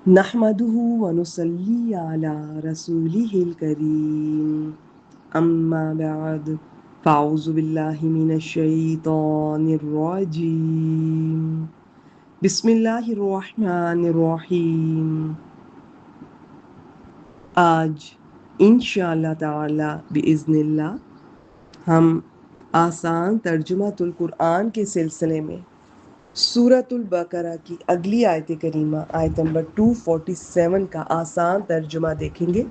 نحمده ونصلي على رسوله الكريم أما بعد فأعوذ بالله من الشيطان الرجيم بسم الله الرحمن الرحيم آج انشاءاللہ تعالی بإذن اللہ ہم آسان ترجمہ القرآن کے سلسلے میں سورۃ البقرہ کی اگلی آیت کریمہ آیت نمبر 247 کا آسان ترجمہ دیکھیں گے۔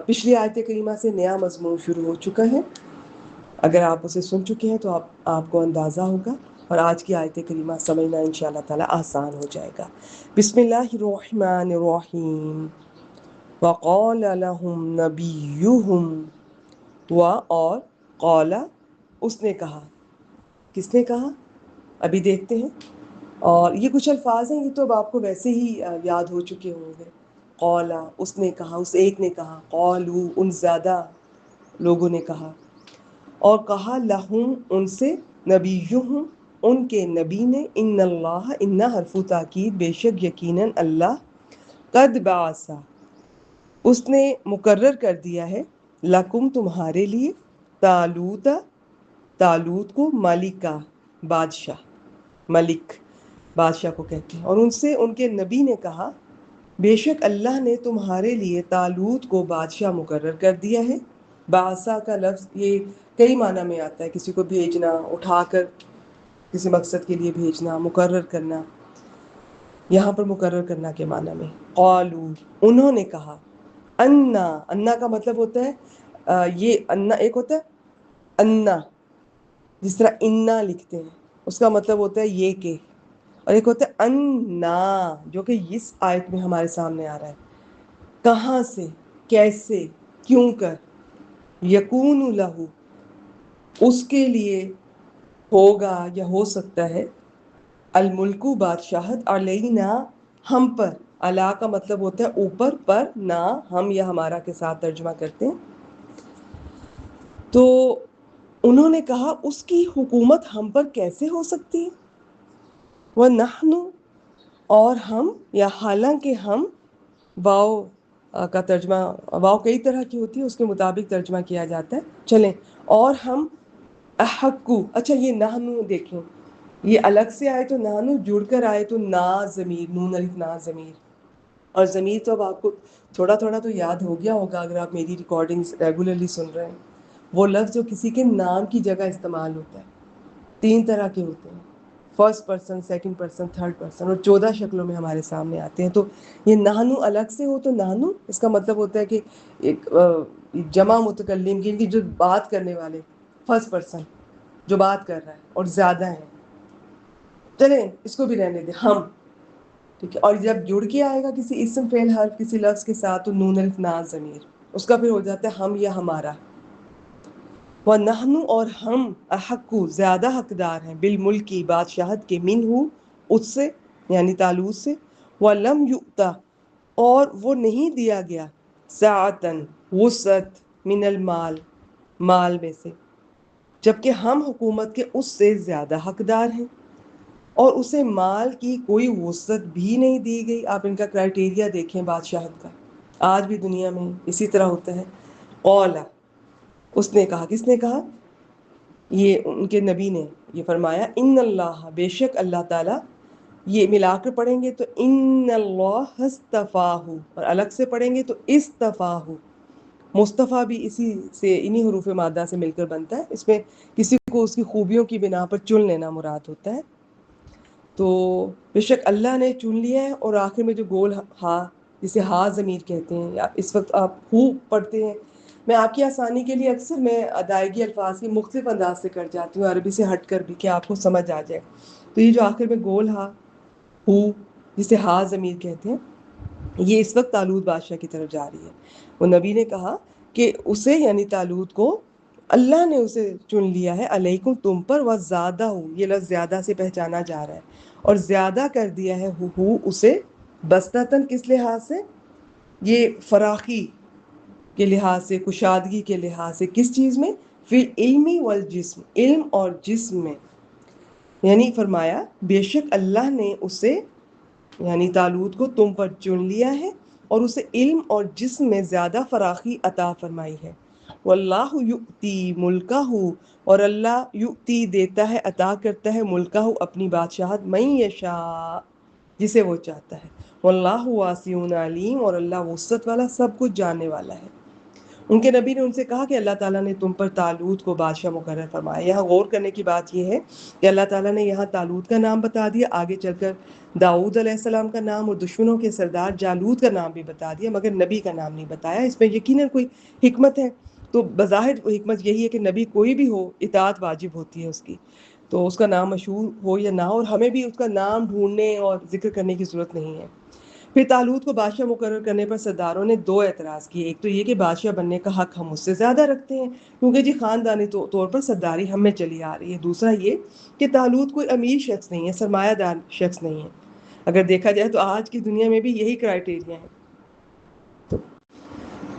پچھلی آیت کریمہ سے نیا مضمون شروع ہو چکا ہے، اگر آپ اسے سن چکے ہیں تو آپ کو اندازہ ہوگا، اور آج کی آیت کریمہ سمجھنا انشاءاللہ تعالی آسان ہو جائے گا۔ بسم اللہ الرحمن الرحیم وقال لهم نبیہم اور قال اس نے کہا، کس نے کہا ابھی دیکھتے ہیں، اور یہ کچھ الفاظ ہیں، یہ تو اب آپ کو ویسے ہی یاد ہو چکے ہوں گے۔ قولا اس نے کہا، اس ایک نے کہا، قولو ان زیادہ لوگوں نے کہا، اور کہا لہم ان سے، نبیہم ان کے نبی نے، ان اللہ ان حرف تاکید بے شک یقیناً اللہ، قد بعث اس نے مقرر کر دیا ہے، لکم تمہارے لیے، طالوت کو، ملکا بادشاہ، ملک بادشاہ کو کہتے ہیں، اور ان سے ان کے نبی نے کہا بے شک اللہ نے تمہارے لیے طالوت کو بادشاہ مقرر کر دیا ہے۔ بعثہ کا لفظ یہ کئی معنی میں آتا ہے، کسی کو بھیجنا، اٹھا کر کسی مقصد کے لیے بھیجنا، مقرر کرنا، یہاں پر مقرر کرنا کے معنی میں۔ قالو انہوں نے کہا، انا کا مطلب ہوتا ہے یہ انا ایک ہوتا ہے انا، جس طرح انا لکھتے ہیں اس کا مطلب ہوتا ہے یہ کہ، اور ایک ہوتا ہے انا جو کہ اس آیت میں ہمارے سامنے آ رہا ہے، کہاں سے، کیسے، کیوں کر، یکون لہو اس کے لیے ہوگا یا ہو سکتا ہے، الملک بادشاہت، علینا ہم پر، علا کا مطلب ہوتا ہے اوپر، پر، نہ ہم یا ہمارا کے ساتھ ترجمہ کرتے ہیں۔ تو انہوں نے کہا اس کی حکومت ہم پر کیسے ہو سکتی ہے، وَنَحْنُ اور ہم، یا حالانکہ ہم، واو کا ترجمہ، واو کئی طرح کی ہوتی ہے، اس کے مطابق ترجمہ کیا جاتا ہے، چلیں، اور ہم احقو، اچھا یہ نحنو دیکھیں، یہ الگ سے آئے تو نحنو، جڑ کر آئے تو نا ضمیر، نون الف نا ضمیر، اور ضمیر تو اب آپ کو تھوڑا تھوڑا تو یاد ہو گیا ہوگا اگر آپ میری ریکارڈنگز ریگولرلی سن رہے ہیں، وہ لفظ جو کسی کے نام کی جگہ استعمال ہوتا ہے، 3 طرح کے ہوتے ہیں، first person, second person, third person, اور 14 شکلوں میں ہمارے سامنے آتے ہیں۔ تو یہ نحنو الگ سے ہو تو نحنو اس کا مطلب ہوتا ہے کہ ایک جمع متکلم کی جو بات کرنے والے، فرسٹ پرسن جو بات کر رہا ہے اور زیادہ ہیں، چلیں اس کو بھی رہنے دیں، ہم، ٹھیک ہے، اور جب جڑ کے آئے گا کسی اسم فعل حرف کسی لفظ کے ساتھ تو نون الف نا ضمیر، اس کا پھر ہو جاتا ہے ہم یا ہمارا۔ وَنَحْنُ اور ہم، احقُ زیادہ حقدار ہیں، بالملکی بادشاہت کے، منہ اس سے یعنی طالوت سے، وَلَمْ يُؤْتَ اور وہ نہیں دیا گیا، سعتاً وسعت، من المال مال میں سے، جبکہ ہم حکومت کے اس سے زیادہ حقدار ہیں، اور اسے مال کی کوئی وسعت بھی نہیں دی گئی۔ آپ ان کا کرائٹیریا دیکھیں بادشاہت کا، آج بھی دنیا میں اسی طرح ہوتا ہے۔ قولا اس نے کہا، کس نے کہا، یہ ان کے نبی نے یہ فرمایا، ان اللہ بے شک اللہ تعالیٰ، یہ ملا کر پڑھیں گے تو ان اللہ اصطفاہ، اور الگ سے پڑھیں گے تو اصطفاہ، مصطفیٰ بھی اسی سے، انہی حروف مادہ سے مل کر بنتا ہے، اس میں کسی کو اس کی خوبیوں کی بنا پر چن لینا مراد ہوتا ہے۔ تو بے شک اللہ نے چن لیا ہے، اور آخر میں جو گول ہا جسے ہا ضمیر کہتے ہیں، یا اس وقت آپ ہو پڑھتے ہیں، میں آپ کی آسانی کے لیے اکثر میں ادائیگی الفاظ کی مختلف انداز سے کر جاتی ہوں، عربی سے ہٹ کر بھی، کہ آپ کو سمجھ آ جائے۔ تو یہ جو آخر میں گول ہا، ہو جسے ہا ضمیر کہتے ہیں، یہ اس وقت طالوت بادشاہ کی طرف جا رہی ہے۔ وہ نبی نے کہا کہ اسے یعنی طالوت کو اللہ نے اسے چن لیا ہے، علیکم تم پر، وزادہ ہو یہ لفظ زیادہ سے پہچانا جا رہا ہے، اور زیادہ کر دیا ہے ہو اسے، بسطتاً کس لحاظ سے، یہ فراخی کے لحاظ سے، کشادگی کے لحاظ سے، کس چیز میں، فی علمی والجسم علم اور جسم میں، یعنی فرمایا بے شک اللہ نے اسے یعنی طالوت کو تم پر چن لیا ہے اور اسے علم اور جسم میں زیادہ فراخی عطا فرمائی ہے۔ واللہ یؤتی ملکہ، اور اللہ یؤتی دیتا ہے، عطا کرتا ہے، ملکہ اپنی بادشاہت، من یشاء جسے وہ چاہتا ہے۔ واللہ واسع علیم، اور اللہ وسعت والا، سب کچھ جاننے والا ہے۔ ان کے نبی نے ان سے کہا کہ اللہ تعالیٰ نے تم پر طالوت کو بادشاہ مقرر فرمایا۔ یہاں غور کرنے کی بات یہ ہے کہ اللہ تعالیٰ نے یہاں طالوت کا نام بتا دیا، آگے چل کر داؤد علیہ السلام کا نام اور دشمنوں کے سردار جالوت کا نام بھی بتا دیا، مگر نبی کا نام نہیں بتایا۔ اس میں یقیناً کوئی حکمت ہے۔ تو بظاہر حکمت یہی ہے کہ نبی کوئی بھی ہو، اطاعت واجب ہوتی ہے اس کی، تو اس کا نام مشہور ہو یا نہ ہو، اور ہمیں بھی اس کا نام ڈھونڈنے اور ذکر کرنے کی ضرورت نہیں ہے۔ پھر طالوت کو بادشاہ مقرر کرنے پر سرداروں نے دو اعتراض کیے۔ ایک تو یہ کہ بادشاہ بننے کا حق ہم اس سے زیادہ رکھتے ہیں، کیونکہ جی خاندانی طور پر سرداری ہم میں چلی آ رہی ہے۔ دوسرا یہ کہ طالوت کوئی امیر شخص نہیں ہے، سرمایہ دار شخص نہیں ہے۔ اگر دیکھا جائے تو آج کی دنیا میں بھی یہی کرائٹیریا ہے۔ تو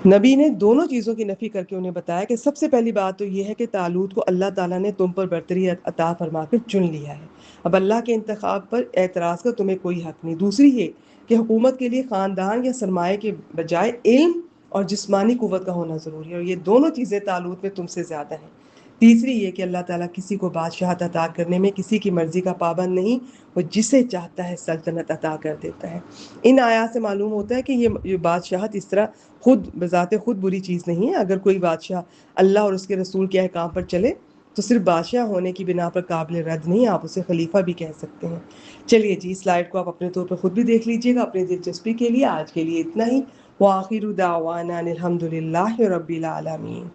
نبی نے دونوں چیزوں کی نفی کر کے انہیں بتایا کہ سب سے پہلی بات تو یہ ہے کہ طالوت کو اللہ تعالیٰ نے تم پر برتری عطا فرما کر چن لیا ہے، اب اللہ کے انتخاب پر اعتراض کا تمہیں کوئی حق نہیں۔ دوسری یہ کہ حکومت کے لیے خاندان یا سرمایہ کے بجائے علم اور جسمانی قوت کا ہونا ضروری ہے، اور یہ دونوں چیزیں طالوت میں تم سے زیادہ ہیں۔ تیسری یہ کہ اللہ تعالیٰ کسی کو بادشاہت عطا کرنے میں کسی کی مرضی کا پابند نہیں، وہ جسے چاہتا ہے سلطنت عطا کر دیتا ہے۔ ان آیات سے معلوم ہوتا ہے کہ یہ بادشاہت اس طرح خود بذات خود بری چیز نہیں ہے۔ اگر کوئی بادشاہ اللہ اور اس کے رسول کے احکام پر چلے تو صرف بادشاہ ہونے کی بنا پر قابل رد نہیں، آپ اسے خلیفہ بھی کہہ سکتے ہیں۔ چلیے جی، سلائیڈ کو آپ اپنے طور پر خود بھی دیکھ لیجئے گا اپنی دلچسپی کے لیے۔ آج کے لیے اتنا ہی۔ وآخر دعوانا الحمد للہ رب العالمین۔